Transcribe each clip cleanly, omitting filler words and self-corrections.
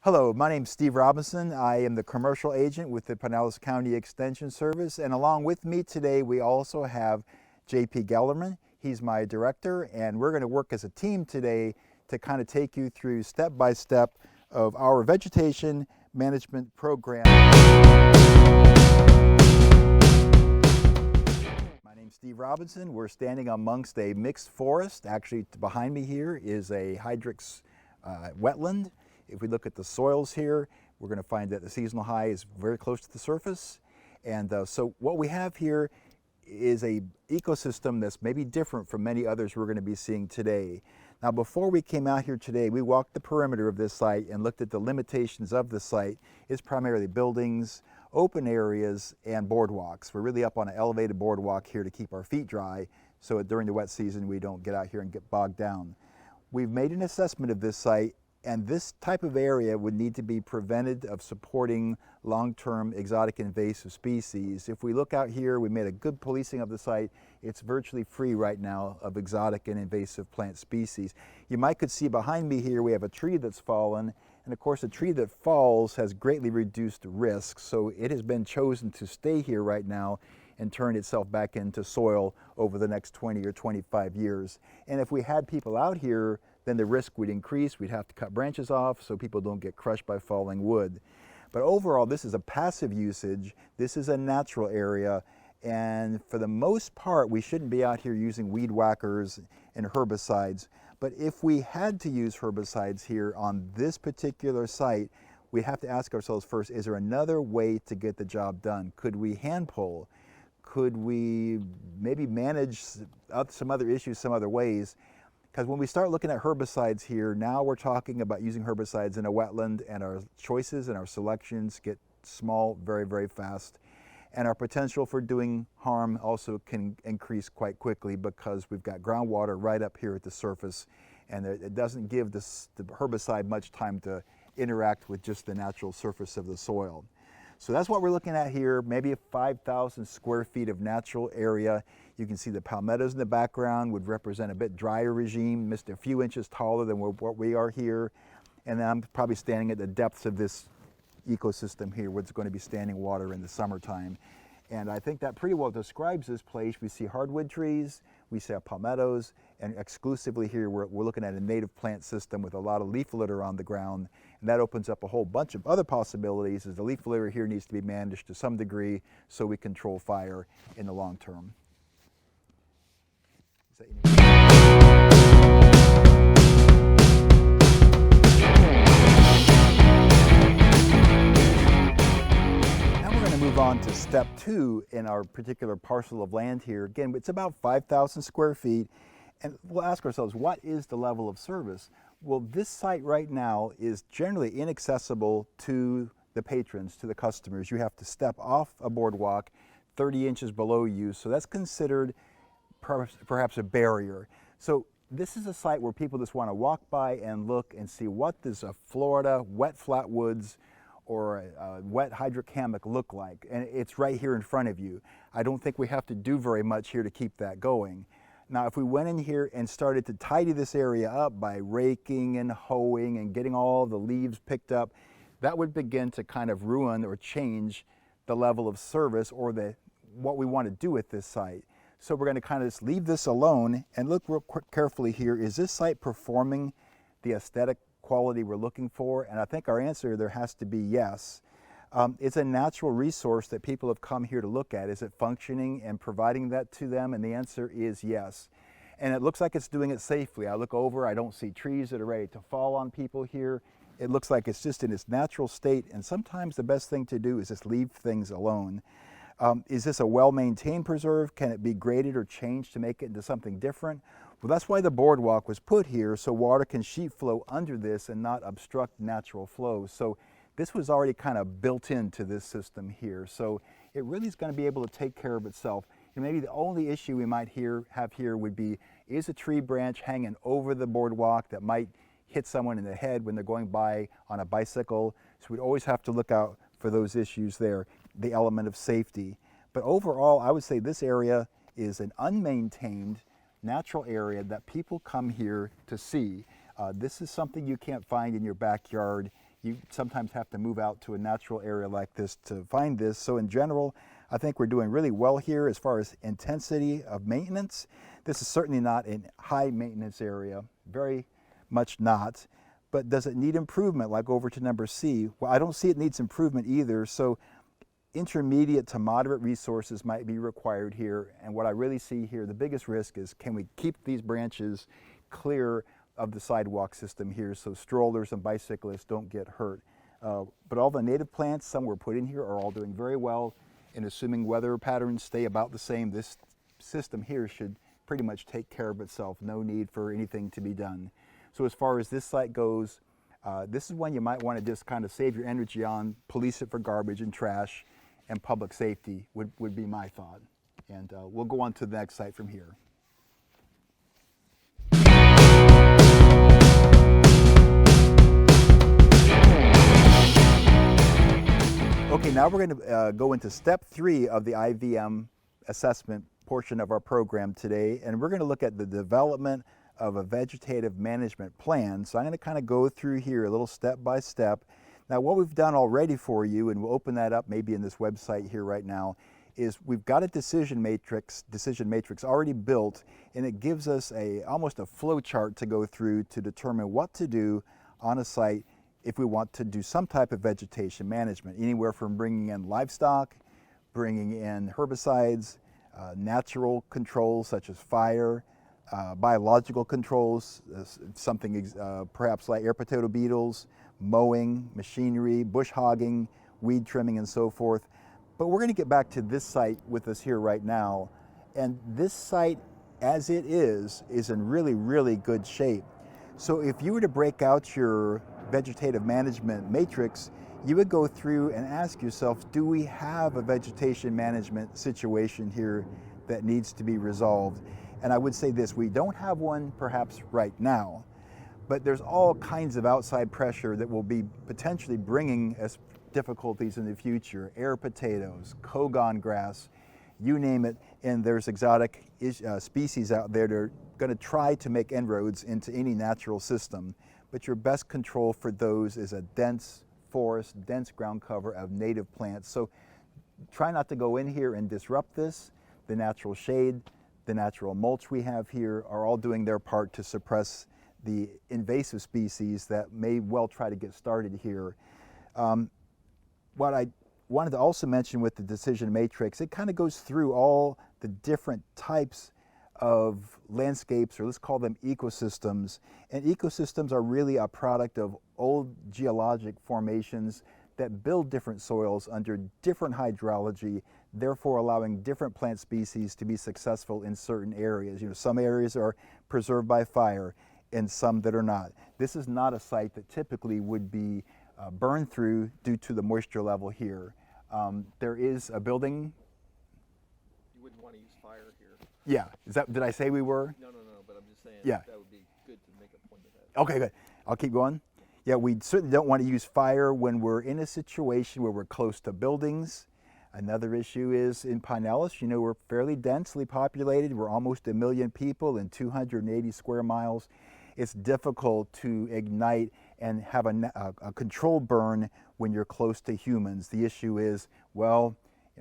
Hello, my name is Steve Robinson. I am the commercial agent with the Pinellas County Extension Service, and along with me today we also have JP Gellerman. He's my director, and we're going to work as a team today to kind of take you through step by step of our vegetation management program. My name's Steve Robinson. We're standing amongst a mixed forest. Actually, behind me here is a hydrix wetland. If we look at the soils here, we're going to find that the seasonal high is very close to the surface. And so what we have here is a ecosystem that's maybe different from many others we're going to be seeing today. Now, before we came out here today, we walked the perimeter of this site and looked at the limitations of the site. It's primarily buildings, open areas, and boardwalks. We're really up on an elevated boardwalk here to keep our feet dry so that during the wet season we don't get out here and get bogged down. We've made an assessment of this site, and this type of area would need to be prevented of supporting long-term exotic invasive species. If we look out here, we made a good policing of the site. It's virtually free right now of exotic and invasive plant species. You might could see behind me here we have a tree that's fallen, and of course a tree that falls has greatly reduced risk, so it has been chosen to stay here right now and turn itself back into soil over the next 20 or 25 years. And if we had people out here, then the risk would increase. We'd have to cut branches off so people don't get crushed by falling wood. But overall, this is a passive usage. This is a natural area. And for the most part, we shouldn't be out here using weed whackers and herbicides. But if we had to use herbicides here on this particular site, we'd have to ask ourselves first, is there another way to get the job done? Could we hand pull? Could we maybe manage some other issues some other ways? Because when we start looking at herbicides here, now we're talking about using herbicides in a wetland, and our choices and our selections get small very, very fast. And our potential for doing harm also can increase quite quickly because we've got groundwater right up here at the surface, and it doesn't give the herbicide much time to interact with just the natural surface of the soil. So that's what we're looking at here, maybe 5,000 square feet of natural area. You can see the palmettos in the background would represent a bit drier regime, just a few inches taller than what we are here. And then I'm probably standing at the depths of this ecosystem here, where it's going to be standing water in the summertime. And I think that pretty well describes this place. We see hardwood trees, we see palmettos, and exclusively here we're looking at a native plant system with a lot of leaf litter on the ground. And that opens up a whole bunch of other possibilities, as the leaf litter here needs to be managed to some degree so we control fire in the long term. Move on to step 2 in our particular parcel of land here. Again, it's about 5,000 square feet, and we'll ask ourselves, what is the level of service? Well, this site right now is generally inaccessible to the patrons, to the customers. You have to step off a boardwalk 30 inches below you, so that's considered perhaps a barrier. So this is a site where people just want to walk by and look and see what does a Florida wet flatwoods or a wet hydric hammock look like, and it's right here in front of you. I don't think we have to do very much here to keep that going. Now, if we went in here and started to tidy this area up by raking and hoeing and getting all the leaves picked up, that would begin to kind of ruin or change the level of service or what we want to do with this site. So we're going to kind of just leave this alone and look real carefully here. Is this site performing the aesthetic quality we're looking for? And I think our answer there has to be yes. It's a natural resource that people have come here to look at. Is it functioning and providing that to them? And the answer is yes. And it looks like it's doing it safely. I look over, I don't see trees that are ready to fall on people here. It looks like it's just in its natural state, and sometimes the best thing to do is just leave things alone. Is this a well-maintained preserve? Can it be graded or changed to make it into something different? Well, that's why the boardwalk was put here, so water can sheet flow under this and not obstruct natural flow. So this was already kind of built into this system here. So it really is going to be able to take care of itself. And maybe the only issue we might have here would be, is a tree branch hanging over the boardwalk that might hit someone in the head when they're going by on a bicycle. So we'd always have to look out for those issues there, the element of safety. But overall, I would say this area is an unmaintained natural area that people come here to see. This is something you can't find in your backyard You sometimes have to move out to a natural area like this to find this. So in general, I think we're doing really well here as far as intensity of maintenance. This is certainly not a high maintenance area, very much not. But does it need improvement, like over to number C? Well, I don't see it needs improvement either. So intermediate to moderate resources might be required here. And what I really see here, the biggest risk is, can we keep these branches clear of the sidewalk system here so strollers and bicyclists don't get hurt. But all the native plants, some were put in here, are all doing very well. And assuming weather patterns stay about the same, this system here should pretty much take care of itself. No need for anything to be done. So as far as this site goes, this is one you might want to just kind of save your energy on, police it for garbage and trash, and public safety would be my thought. And we'll go on to the next site from here. Okay, now we're going to go into step 3 of the IVM assessment portion of our program today, and we're going to look at the development of a vegetative management plan. So I'm going to kind of go through here a little step by step. Now what we've done already for you, and we'll open that up maybe in this website here right now, is we've got a decision matrix already built, and it gives us almost a flow chart to go through to determine what to do on a site if we want to do some type of vegetation management, anywhere from bringing in livestock, bringing in herbicides, natural controls such as fire, biological controls, something perhaps like air potato beetles, mowing, machinery, bush hogging, weed trimming, and so forth. But we're going to get back to this site with us here right now. And this site, as it is in really, really good shape. So if you were to break out your vegetative management matrix, you would go through and ask yourself, do we have a vegetation management situation here that needs to be resolved? And I would say this, we don't have one perhaps right now, but there's all kinds of outside pressure that will be potentially bringing us difficulties in the future. Air potatoes, Kogon grass, you name it, and there's exotic species out there that are going to try to make inroads into any natural system. But your best control for those is a dense forest, dense ground cover of native plants. So try not to go in here and disrupt this. The natural shade, the natural mulch we have here are all doing their part to suppress the invasive species that may well try to get started here. What I wanted to also mention with the decision matrix, it kind of goes through all the different types of landscapes, or let's call them ecosystems. And ecosystems are really a product of old geologic formations that build different soils under different hydrology, therefore allowing different plant species to be successful in certain areas. You know, some areas are preserved by fire and some that are not. This is not a site that typically would be burned through due to the moisture level here. There is a building. You wouldn't want to use fire here. Yeah, did I say we were? No, but I'm just saying yeah. That would be good to make a point of that. Okay, good. I'll keep going. Yeah, we certainly don't want to use fire when we're in a situation where we're close to buildings. Another issue is in Pinellas, you know, we're fairly densely populated. We're almost 1 million people in 280 square miles. It's difficult to ignite and have a controlled burn when you're close to humans. The issue is, well,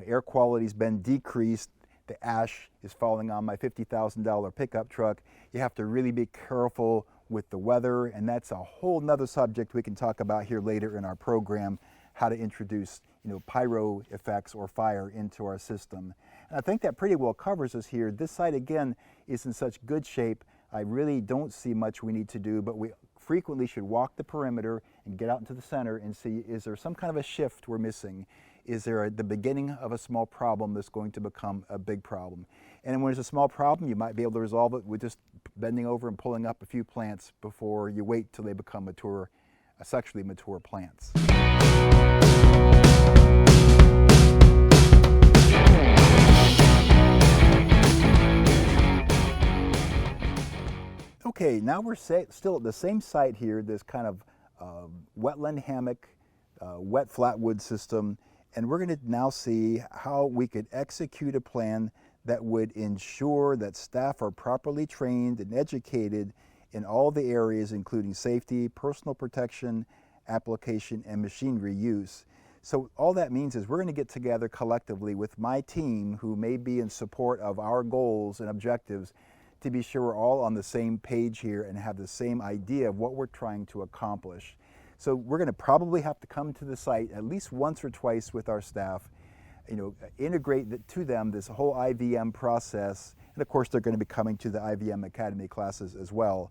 air quality's been decreased. The ash is falling on my $50,000 pickup truck. You have to really be careful with the weather, and that's a whole nother subject we can talk about here later in our program, how to introduce, you know, pyro effects or fire into our system. And I think that pretty well covers us here. This site, again, is in such good shape. I really don't see much we need to do, but we frequently should walk the perimeter and get out into the center and see, is there some kind of a shift we're missing? Is there the beginning of a small problem that's going to become a big problem? And when there's a small problem, you might be able to resolve it with just bending over and pulling up a few plants before you wait till they become mature, sexually mature plants. Okay, now we're still at the same site here, this kind of wetland hammock, wet flatwood system, and we're going to now see how we could execute a plan that would ensure that staff are properly trained and educated in all the areas, including safety, personal protection, application, and machinery use. So all that means is we're going to get together collectively with my team who may be in support of our goals and objectives to be sure we're all on the same page here and have the same idea of what we're trying to accomplish. So we're going to probably have to come to the site at least once or twice with our staff, integrate to them this whole IVM process, and of course they're going to be coming to the IVM Academy classes as well.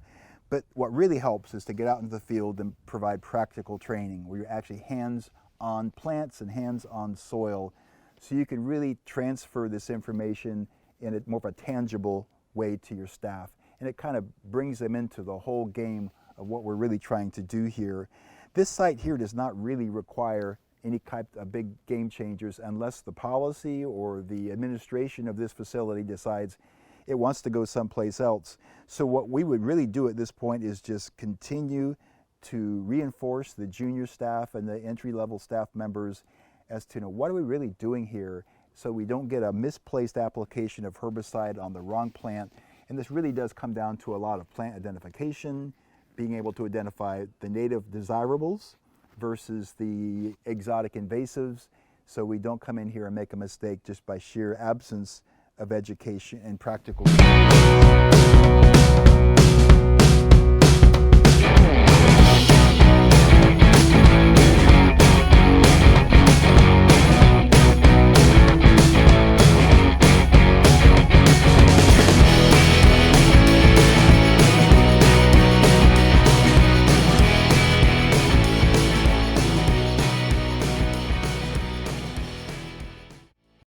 But what really helps is to get out into the field and provide practical training where you're actually hands-on plants and hands-on soil, so you can really transfer this information in a more of a tangible way to your staff. And it kind of brings them into the whole game of what we're really trying to do here. This site here does not really require any type of big game changers unless the policy or the administration of this facility decides it wants to go someplace else. So what we would really do at this point is just continue to reinforce the junior staff and the entry-level staff members as to what are we really doing here, so we don't get a misplaced application of herbicide on the wrong plant. And this really does come down to a lot of plant identification, being able to identify the native desirables versus the exotic invasives, so we don't come in here and make a mistake just by sheer absence of education and practical.